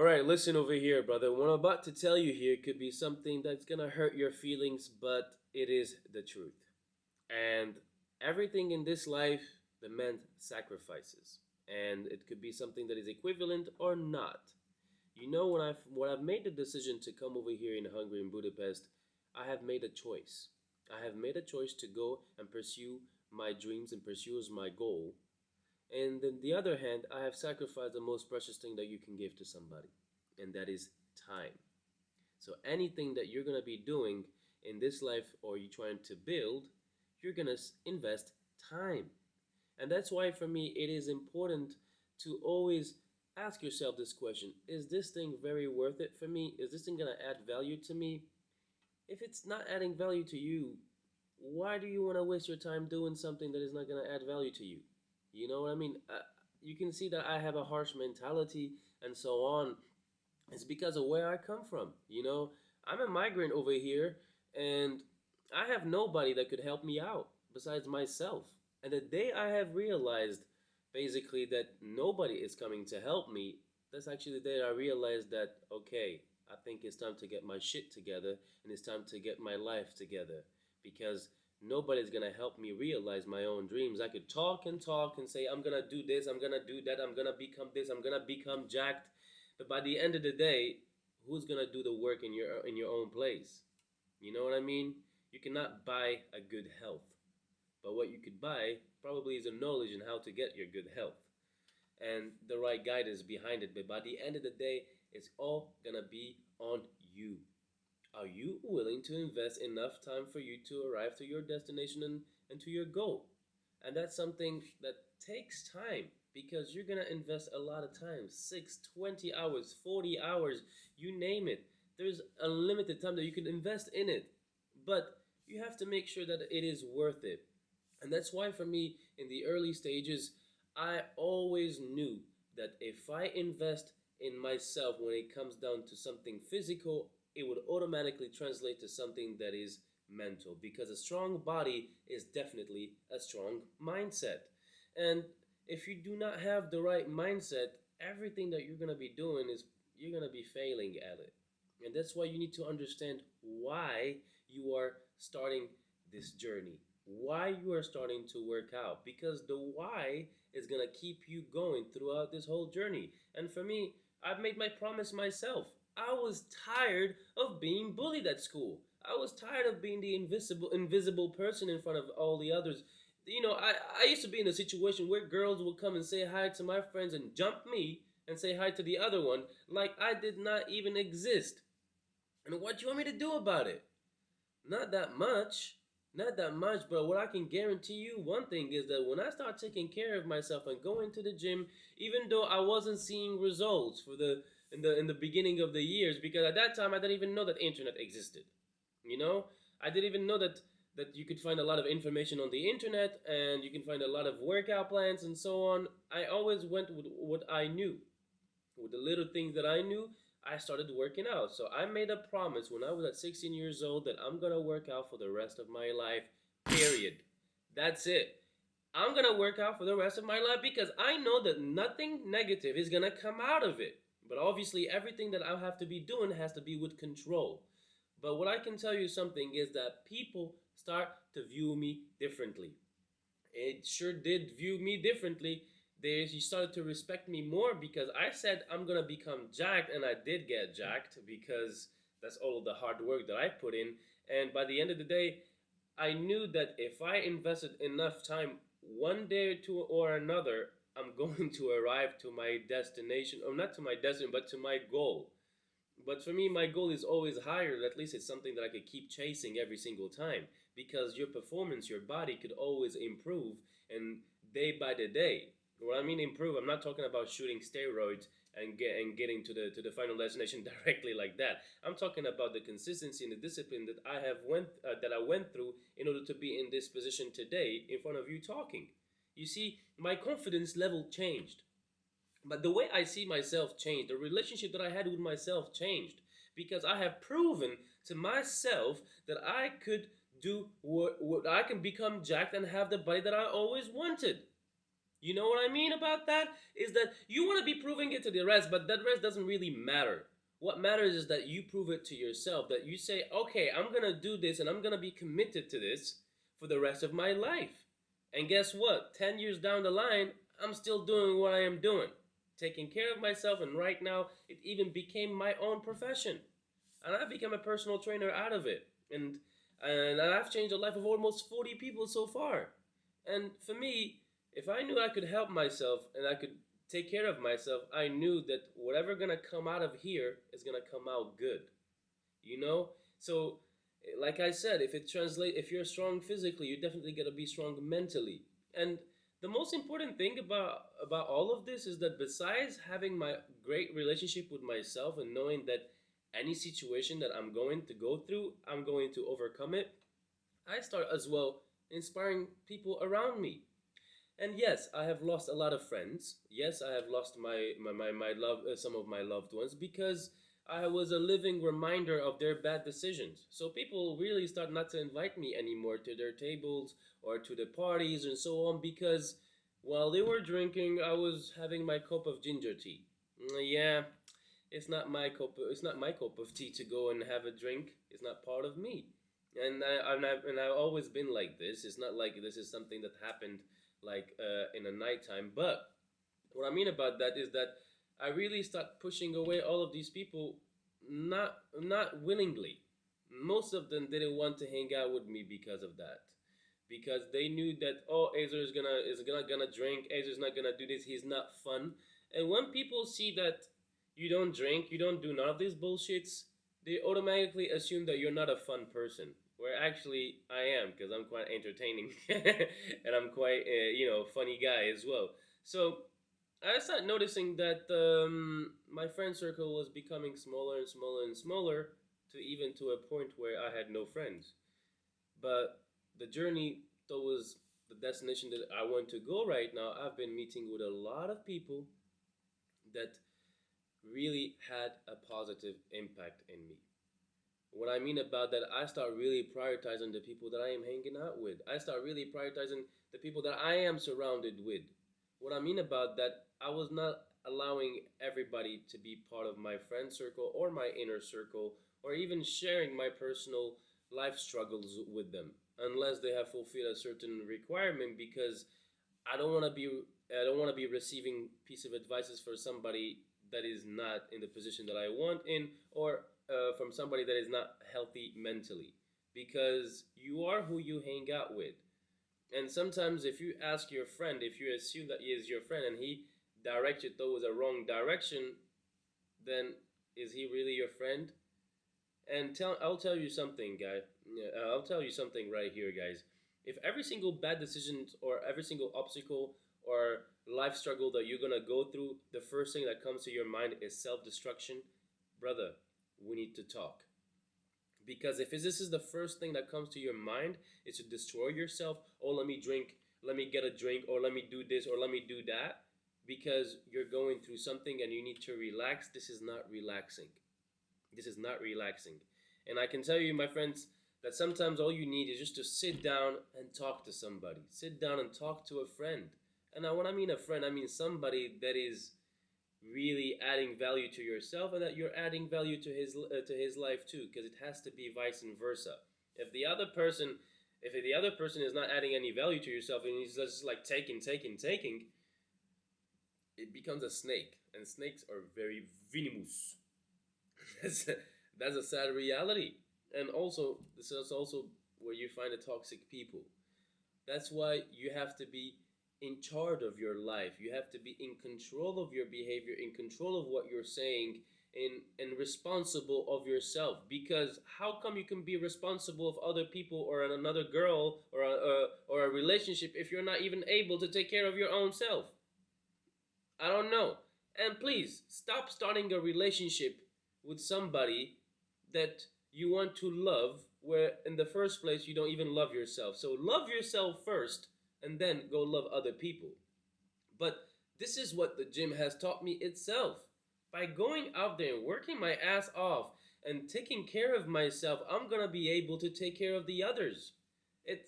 All right, listen over here, brother. What I'm about to tell you here could be something that's gonna hurt your feelings, but it is the truth. And everything in this life demands sacrifices, and it could be something that is equivalent or not. When I've made the decision to come over here in Hungary in Budapest, I have made a choice. I have made a choice to go and pursue my dreams and pursue my goal. And on the other hand, I have sacrificed the most precious thing that you can give to somebody, and that is time. So anything that you're going to be doing in this life or you're trying to build, you're going to invest time. And that's why for me it is important to always ask yourself this question. Is this thing very worth it for me? Is this thing going to add value to me? If it's not adding value to you, why do you want to waste your time doing something that is not going to add value to you? You know what I mean? You can see that I have a harsh mentality and so on. It's because of where I come from. I'm a migrant over here, and I have nobody that could help me out besides myself. And the day I have realized basically that nobody is coming to help me, that's actually the day I realized that, okay, I think it's time to get my shit together and it's time to get my life together because nobody's gonna help me realize my own dreams. I could talk and say, I'm gonna do this, I'm gonna do that, I'm gonna become this, I'm gonna become jacked. But by the end of the day, who's gonna do the work in your own place? You know what I mean? You cannot buy a good health, but what you could buy probably is a knowledge on how to get your good health and the right guidance behind it. But by the end of the day, it's all gonna be on you. Are you willing to invest enough time for you to arrive to your destination and to your goal? And that's something that takes time because you're going to invest a lot of time 6, 20 hours, 40 hours, you name it. There's unlimited time that you can invest in it. But you have to make sure that it is worth it. And that's why, for me, in the early stages, I always knew that if I invest in myself when it comes down to something physical, it would automatically translate to something that is mental. Because a strong body is definitely a strong mindset. And if you do not have the right mindset, everything that you're going to be doing is you're going to be failing at it. And that's why you need to understand why you are starting this journey, why you are starting to work out, because the why is going to keep you going throughout this whole journey. And for me, I've made my promise myself. I was tired of being bullied at school. I was tired of being the invisible person in front of all the others. I used to be in a situation where girls would come and say hi to my friends and jump me and say hi to the other one like I did not even exist. And what do you want me to do about it? Not that much. Not that much, but what I can guarantee you one thing is that when I start taking care of myself and going to the gym, even though I wasn't seeing results for the beginning of the years, because at that time I didn't even know that internet existed. You know? I didn't even know that you could find a lot of information on the internet and you can find a lot of workout plans and so on. I always went with what I knew. With the little things that I knew, I started working out. So I made a promise when I was at 16 years old that I'm gonna work out for the rest of my life. Period. That's it. I'm gonna work out for the rest of my life because I know that nothing negative is gonna come out of it. But obviously, everything that I have to be doing has to be with control. But what I can tell you something is that people start to view me differently. It sure did view me differently. She started to respect me more because I said I'm gonna become jacked, and I did get jacked because that's all of the hard work that I put in. And by the end of the day, I knew that if I invested enough time, one day or two or another, I'm going to arrive to my destination, or not to my destination, but to my goal. But for me, my goal is always higher. At least it's something that I could keep chasing every single time because your performance, your body could always improve and day by the day. What I mean improve, I'm not talking about shooting steroids and getting to the final destination directly like that. I'm talking about the consistency and the discipline that I went through in order to be in this position today in front of you talking. You see, my confidence level changed. But the way I see myself changed, the relationship that I had with myself changed because I have proven to myself that I could do what I can become jacked and have the body that I always wanted. You know what I mean about that? Is that you want to be proving it to the rest, but that rest doesn't really matter. What matters is that you prove it to yourself, that you say, okay, I'm going to do this and I'm going to be committed to this for the rest of my life. And guess what? 10 years down the line, I'm still doing what I am doing, taking care of myself. And right now, it even became my own profession. And I've become a personal trainer out of it. And I've changed the life of almost 40 people so far. And for me, if I knew I could help myself and I could take care of myself, I knew that whatever gonna come out of here is gonna come out good. You know? So like I said, if you're strong physically, you're definitely gonna be strong mentally. And the most important thing about all of this is that besides having my great relationship with myself and knowing that any situation that I'm going to go through, I'm going to overcome it, I start as well inspiring people around me. And yes, I have lost a lot of friends. Yes, I have lost my love some of my loved ones because I was a living reminder of their bad decisions. So people really start not to invite me anymore to their tables or to the parties and so on because while they were drinking, I was having my cup of ginger tea. Yeah, it's not my cup of tea to go and have a drink. It's not part of me. And I've always been like this. It's not like this is something that happened like in a nighttime. But what I mean about that is that I really start pushing away all of these people, not willingly. Most of them didn't want to hang out with me because of that, because they knew that, oh, Azer is gonna drink. Azer's not gonna do this. He's not fun. And when people see that you don't drink, you don't do none of these bullshits, they automatically assume that you're not a fun person. Where actually I am, because I'm quite entertaining and I'm quite funny guy as well. So I started noticing that my friend circle was becoming smaller and smaller and smaller, to even to a point where I had no friends. But the journey towards the destination that I want to go right now, I've been meeting with a lot of people that really had a positive impact in me. What I mean about that, I start really prioritizing the people that I am hanging out with. I start really prioritizing the people that I am surrounded with. What I mean about that, I was not allowing everybody to be part of my friend circle or my inner circle or even sharing my personal life struggles with them unless they have fulfilled a certain requirement, because I don't want to be I don't want to be receiving piece of advices for somebody that is not in the position that I want in, or from somebody that is not healthy mentally, because you are who you hang out with. And sometimes if you ask your friend, if you assume that he is your friend and he directs you towards a wrong direction, then is he really your friend? And I'll tell you something, guy. Yeah, I'll tell you something right here, guys. If every single bad decision or every single obstacle or life struggle that you're gonna go through, the first thing that comes to your mind is self-destruction, brother, we need to talk. Because if this is the first thing that comes to your mind, is to destroy yourself. Oh, let me drink, let me get a drink, or let me do this, or let me do that. Because you're going through something and you need to relax. This is not relaxing. This is not relaxing. And I can tell you, my friends, that sometimes all you need is just to sit down and talk to somebody. Sit down and talk to a friend. And now, when I mean a friend, I mean somebody that is really adding value to yourself and that you're adding value to his life too, because it has to be vice versa. If the other person if the other person is not adding any value to yourself and he's just like taking, it becomes a snake, and snakes are very venomous. that's, that's a sad reality. And also, this is also where you find the toxic people. That's why you have to be in charge of your life. You have to be in control of your behavior, in control of what you're saying, and responsible of yourself. Because how come you can be responsible of other people or another girl or a relationship if you're not even able to take care of your own self? I don't know. And please stop starting a relationship with somebody that you want to love, where in the first place you don't even love yourself. So love yourself first and then go love other people. But this is what the gym has taught me itself. By going out there and working my ass off and taking care of myself, I'm gonna be able to take care of the others.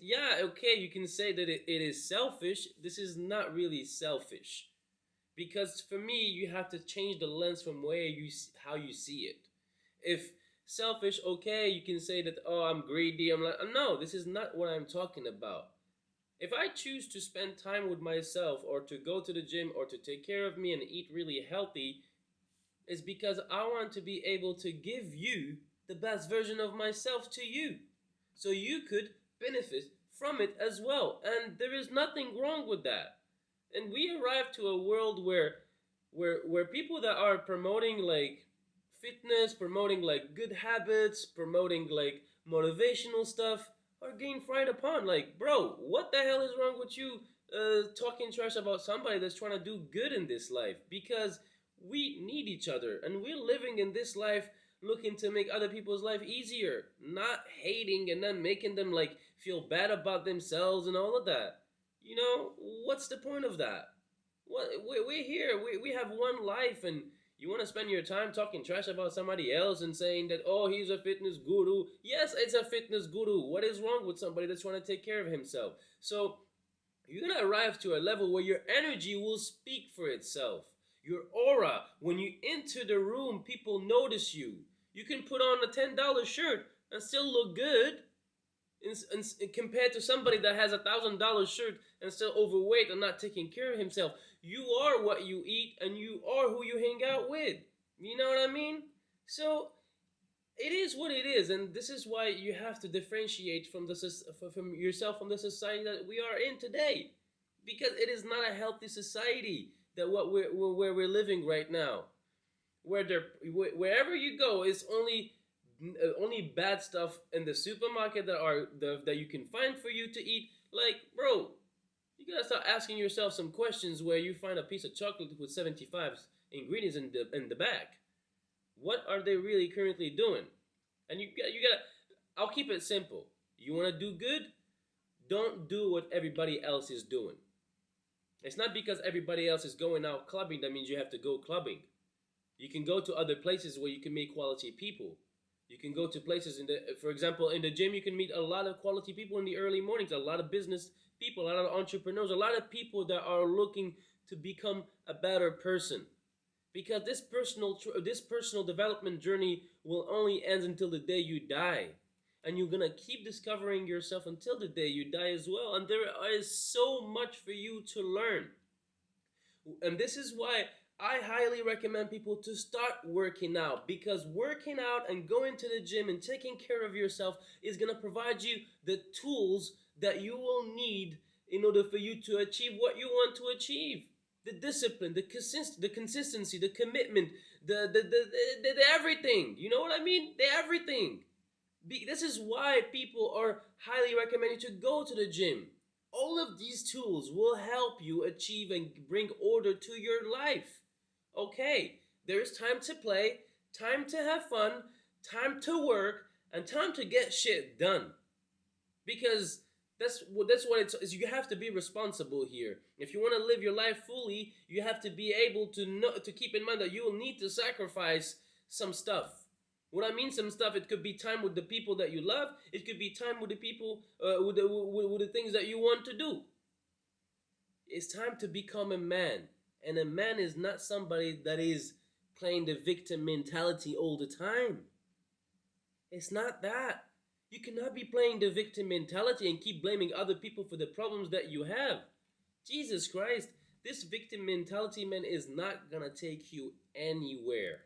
Yeah, okay, you can say that it is selfish. This is not really selfish. Because for me, you have to change the lens from how you see it. If selfish, okay, you can say that, oh, I'm greedy. I'm like, no, this is not what I'm talking about. If I choose to spend time with myself or to go to the gym or to take care of me and eat really healthy, it's because I want to be able to give you the best version of myself to you. So you could benefit from it as well. And there is nothing wrong with that. And we arrive to a world where people that are promoting like fitness, promoting like good habits, promoting like motivational stuff are getting fried upon. Like, bro, what the hell is wrong with you talking trash about somebody that's trying to do good in this life? Because we need each other and we're living in this life looking to make other people's life easier, not hating and then making them like feel bad about themselves and all of that. You know, what's the point of that? What we're here. We have one life, and you want to spend your time talking trash about somebody else and saying that, oh, he's a fitness guru. Yes, it's a fitness guru. What is wrong with somebody that's trying to take care of himself? So you're gonna arrive to a level where your energy will speak for itself. Your aura, when you enter the room, people notice you. You can put on a $10 shirt and still look good compared to somebody that has $1,000 shirt and still overweight and not taking care of himself. You are what you eat and you are who you hang out with. You know what I mean? So it is what it is, and this is why you have to differentiate from yourself from the society that we are in today, because it is not a healthy society that what where we're living right now, where there wherever you go is only bad stuff in the supermarket that you can find for you to eat. Like, bro, you gotta start asking yourself some questions where you find a piece of chocolate with 75 ingredients in the back. What are they really currently doing? And you gotta. I'll keep it simple. You want to do good? Don't do what everybody else is doing. It's not because everybody else is going out clubbing that means you have to go clubbing. You can go to other places where you can meet quality people. You can go to places for example, in the gym, you can meet a lot of quality people in the early mornings, a lot of business people, a lot of entrepreneurs, a lot of people that are looking to become a better person. Because this personal development journey will only end until the day you die. And you're gonna keep discovering yourself until the day you die as well. And there is so much for you to learn. And this is why I highly recommend people to start working out, because working out and going to the gym and taking care of yourself is going to provide you the tools that you will need in order for you to achieve what you want to achieve. The discipline, the consistency, the commitment, the everything. You know what I mean? The everything. This is why people are highly recommending to go to the gym. All of these tools will help you achieve and bring order to your life. Okay, there's time to play, time to have fun, time to work, and time to get shit done. Because that's what it's is. You have to be responsible here. If you want to live your life fully, you have to be able to keep in mind that you will need to sacrifice some stuff. What I mean, some stuff, it could be time with the people that you love. It could be time with the people, with the things that you want to do. It's time to become a man. And a man is not somebody that is playing the victim mentality all the time. It's not that. You cannot be playing the victim mentality and keep blaming other people for the problems that you have. Jesus Christ, this victim mentality, man, is not gonna take you anywhere.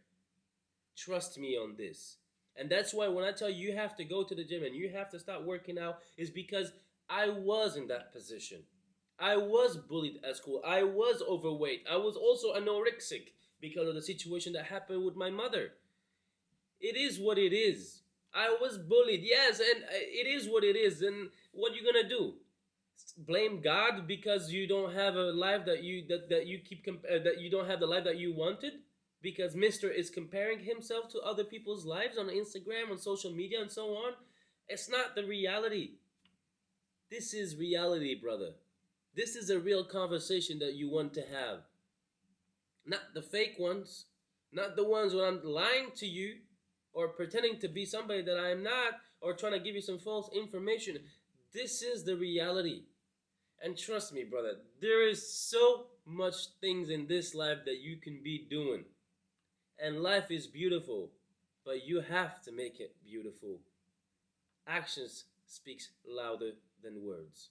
Trust me on this. And that's why when I tell you have to go to the gym and you have to start working out, is because I was in that position. I was bullied at school. I was overweight. I was also anorexic because of the situation that happened with my mother. It is what it is. I was bullied, yes, and it is what it is. And what you gonna do? Blame God because you don't have a life that you don't have the life that you wanted? Because Mister is comparing himself to other people's lives on Instagram, on social media, and so on. It's not the reality. This is reality, brother. This is a real conversation that you want to have. Not the fake ones. Not the ones when I'm lying to you or pretending to be somebody that I am not, or trying to give you some false information. this is the reality. And trust me, brother, there is so much things in this life that you can be doing. And life is beautiful, but you have to make it beautiful. Actions speaks louder than words.